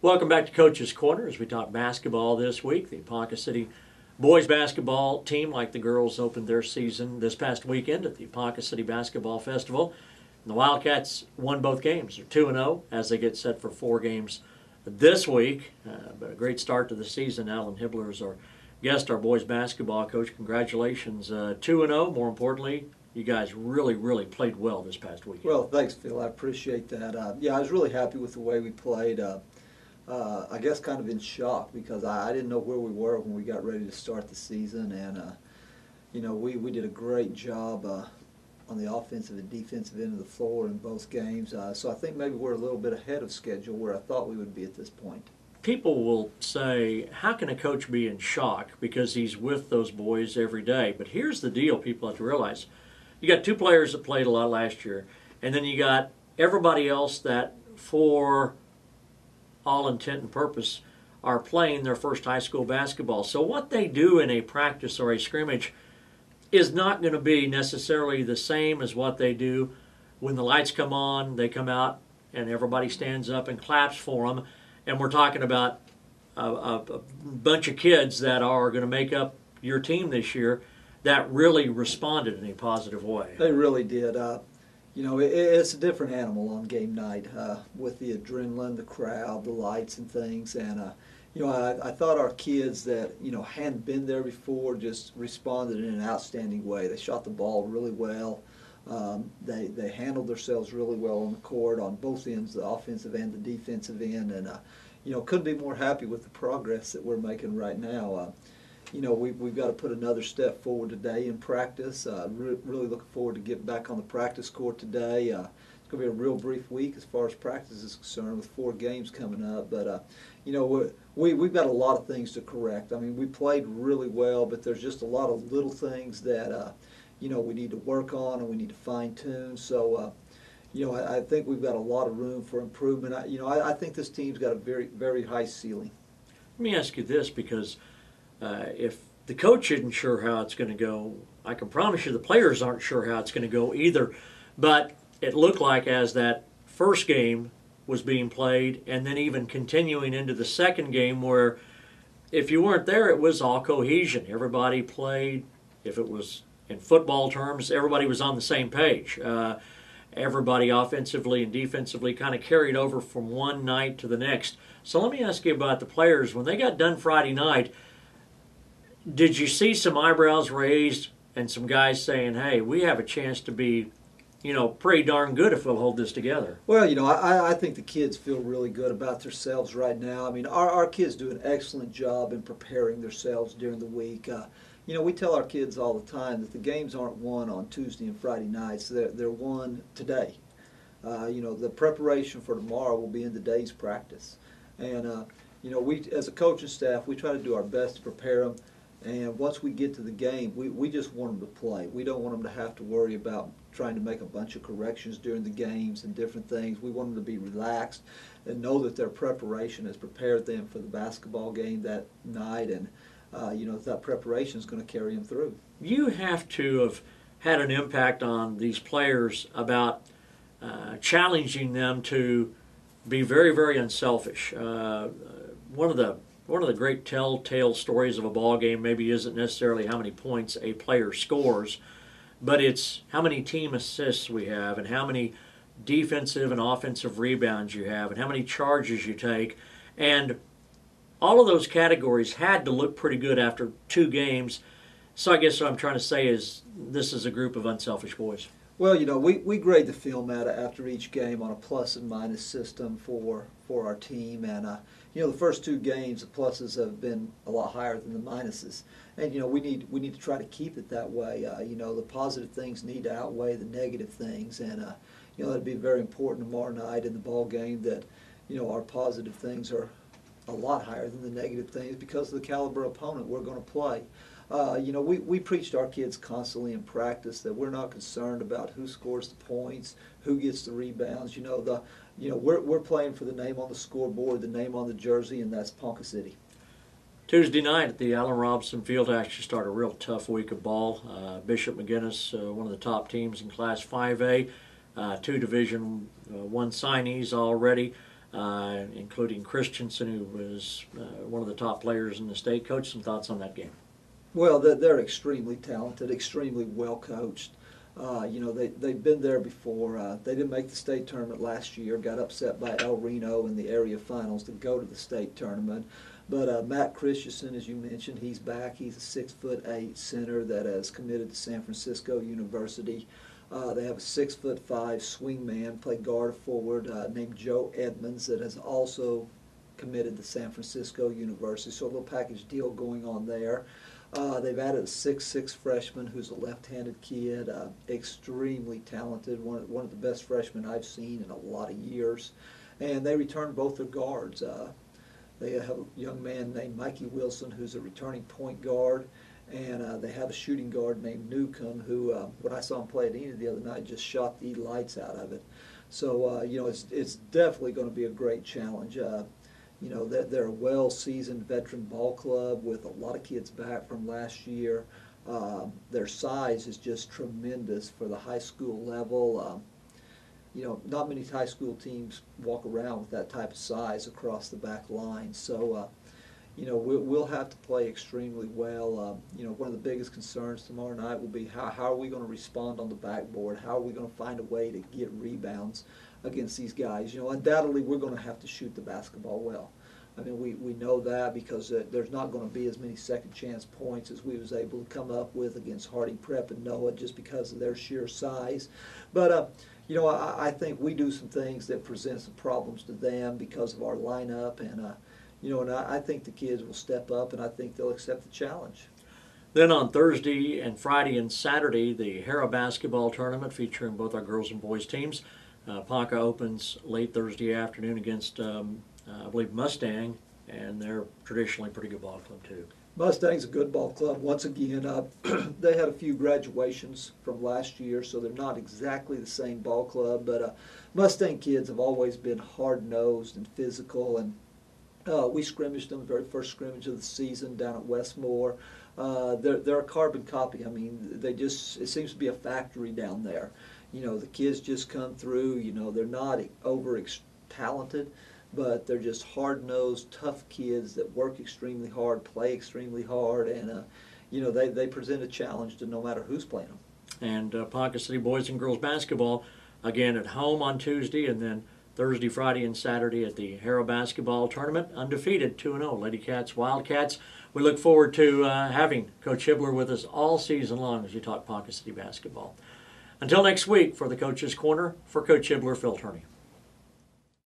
Welcome back to Coach's Corner as we talk basketball this week. The Ponca City boys basketball team, like the girls, opened their season this past weekend at the Ponca City Basketball Festival. And the Wildcats won both games. They're 2-0 as they get set for 4 games this week. But a great start to the season. Alan Hibler is our guest, our boys basketball coach. Congratulations. 2-0. More importantly, you guys really played well this past weekend. Well, thanks, Phil. I appreciate that. Yeah, I was really happy with the way we played. I guess kind of in shock because I didn't know where we were when we got ready to start the season. And, we did a great job on the offensive and defensive end of the floor in both games. So I think maybe we're a little bit ahead of schedule where I thought we would be at this point. People will say, how can a coach be in shock because he's with those boys every day? But here's the deal people have to realize. You got 2 players that played a lot last year, and then you got everybody else that, for all intent and purpose, are playing their first high school basketball. So what they do in a practice or a scrimmage is not going to be necessarily the same as what they do when the lights come on, they come out, and everybody stands up and claps for them. And we're talking about a bunch of kids that are going to make up your team this year that really responded in a positive way. They really did. It's a different animal on game night with the adrenaline, the crowd, the lights and things. And, I thought our kids that, hadn't been there before just responded in an outstanding way. They shot the ball really well. They handled themselves really well on the court on both ends, the offensive and the defensive end. And, couldn't be more happy with the progress that we're making right now. We've got to put another step forward today in practice. Really looking forward to getting back on the practice court today. It's going to be a real brief week as far as practice is concerned with 4 games coming up. But, we've got a lot of things to correct. I mean, we played really well, but there's just a lot of little things that, we need to work on and we need to fine-tune. So, I think we've got a lot of room for improvement. I think this team's got a very high ceiling. Let me ask you this, because if the coach isn't sure how it's going to go, I can promise you the players aren't sure how it's going to go either. But it looked like as that first game was being played and then even continuing into the second game where if you weren't there, it was all cohesion. Everybody played. If it was in football terms, everybody was on the same page. Everybody offensively and defensively kind of carried over from one night to the next. So let me ask you about the players. When they got done Friday night, did you see some eyebrows raised and some guys saying, hey, we have a chance to be, pretty darn good if we'll hold this together? Well, I think the kids feel really good about themselves right now. I mean, our kids do an excellent job in preparing themselves during the week. We tell our kids all the time that the games aren't won on Tuesday and Friday nights. They're won today. The preparation for tomorrow will be in the day's practice. And, we, as a coaching staff, we try to do our best to prepare them. And once we get to the game, we just want them to play. We don't want them to have to worry about trying to make a bunch of corrections during the games and different things. We want them to be relaxed and know that their preparation has prepared them for the basketball game that night. And, that preparation is going to carry them through. You have to have had an impact on these players about challenging them to be very unselfish. One of the great telltale stories of a ball game maybe isn't necessarily how many points a player scores, but it's how many team assists we have and how many defensive and offensive rebounds you have and how many charges you take. And all of those categories had to look pretty good after 2 games. So I guess what I'm trying to say is this is a group of unselfish boys. Well, we grade the film out after each game on a plus and minus system for our team. And, the first 2 games, the pluses have been a lot higher than the minuses. And, we need to try to keep it that way. The positive things need to outweigh the negative things. And, it'd be very important tomorrow night in the ball game that, our positive things are a lot higher than the negative things because of the caliber opponent we're going to play. We preach to our kids constantly in practice that we're not concerned about who scores the points, who gets the rebounds. We're playing for the name on the scoreboard, the name on the jersey, and that's Ponca City. Tuesday night at the Allen Robinson Field actually started a real tough week of ball. Bishop McGinnis, one of the top teams in Class 5A, 2 Division I signees already. including Christensen, who was one of the top players in the state. Coach, some thoughts on that game? Well, they're extremely talented, extremely well coached. They've been there before. They didn't make the state tournament last year, got upset by El Reno in the area finals to go to the state tournament. But Matt Christensen, as you mentioned, he's back. He's a 6'8" center that has committed to San Francisco University. They have a 6'5" swingman, play guard or forward, named Joe Edmonds that has also committed to San Francisco University. So a little package deal going on there. They've added a 6'6" freshman who's a left-handed kid, extremely talented, one of the best freshmen I've seen in a lot of years. And they returned both their guards. They have a young man named Mikey Wilson who's a returning point guard, and they have a shooting guard named Newcomb who, when I saw him play at Enid the other night, just shot the lights out of it. So, it's definitely going to be a great challenge. They're a well-seasoned veteran ball club with a lot of kids back from last year. Their size is just tremendous for the high school level. Not many high school teams walk around with that type of size across the back line. So, we'll have to play extremely well. One of the biggest concerns tomorrow night will be how are we going to respond on the backboard? How are we going to find a way to get rebounds against these guys? Undoubtedly we're going to have to shoot the basketball well. I mean, we know that because there's not going to be as many second chance points as we was able to come up with against Harding Prep and Noah just because of their sheer size. But, I think we do some things that present some problems to them because of our lineup, and I think the kids will step up, and I think they'll accept the challenge. Then on Thursday and Friday and Saturday, the Hara basketball tournament featuring both our girls and boys teams. Ponca opens late Thursday afternoon against, I believe, Mustang, and they're traditionally a pretty good ball club too. Mustang's a good ball club. Once again, they had a few graduations from last year, so they're not exactly the same ball club, but Mustang kids have always been hard-nosed and physical, and we scrimmaged them the very first scrimmage of the season down at Westmore. They're a carbon copy. I mean, it seems to be a factory down there. The kids just come through. They're not over-talented, but they're just hard-nosed, tough kids that work extremely hard, play extremely hard, and they present a challenge to no matter who's playing them. And Ponca City boys and girls basketball, again at home on Tuesday, and then Thursday, Friday, and Saturday at the Hara basketball tournament, undefeated, 2-0, Lady Cats, Wildcats. We look forward to having Coach Hibler with us all season long as we talk Ponca City basketball. Until next week, for the Coach's Corner, for Coach Hibler, Phil Turney.